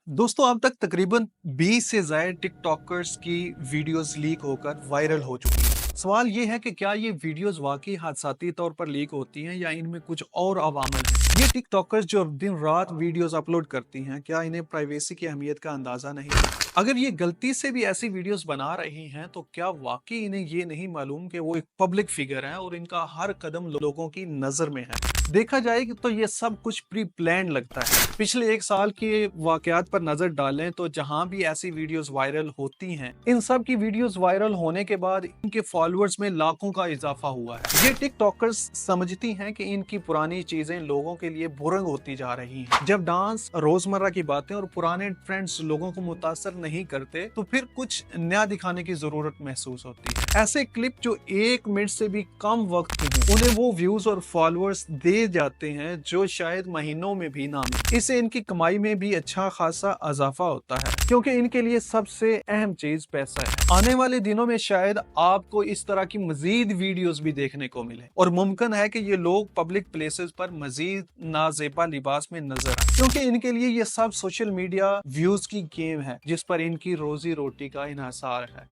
दोस्तों अब तक तकरीबन 20 से ज्यादा टिकटॉकर्स की वीडियोस लीक होकर वायरल हो चुकी हैं। सवाल ये है कि क्या ये वीडियोस वाकई हादसाती तौर पर लीक होती हैं या इनमें कुछ और अवामल हैं। ये टिकटॉकर्स जो दिन रात वीडियोस अपलोड करती हैं, क्या इन्हें प्राइवेसी की अहमियत का अंदाजा नहीं है? अगर ये गलती से भी ऐसी वीडियोस बना रही हैं तो क्या वाकई इन्हें ये नहीं मालूम कि वो एक पब्लिक फिगर है और इनका हर कदम लोगों की नजर में है। देखा जाए तो ये सब कुछ प्री प्लान लगता है। पिछले एक साल के वाकयात पर नजर डालें तो जहां भी ऐसी वीडियोस वायरल होती हैं, इन सब की वीडियोस वायरल होने के बाद इनके फॉलोअर्स में लाखों का इजाफा हुआ है। ये टिकटॉकर्स समझती हैं कि इनकी पुरानी चीजें लोगों के लिए बुरंग होती जा रही हैं। जब डांस, रोजमर्रा की बातें और पुराने ट्रेंड्स लोगों को मुतासर नहीं करते तो फिर कुछ नया दिखाने की जरूरत महसूस होती है। ऐसे क्लिप जो 1 मिनट से भी कम वक्त के हों, उन्हें वो व्यूज और फॉलोअर्स दे जाते हैं जो शायद महीनों में भी ना मिले। इससे इनकी कमाई में भी अच्छा खासा इजाफा होता है, क्योंकि इनके लिए सबसे अहम चीज पैसा है। आने वाले दिनों में शायद आपको इस तरह की मजीद वीडियोस भी देखने को मिले और मुमकिन है कि ये लोग पब्लिक प्लेसेस पर मजीद नाजेबा लिबास में नजर आए, क्योंकि इनके लिए ये सब सोशल मीडिया व्यूज की गेम है जिस पर इनकी रोजी रोटी का इन्हसार है।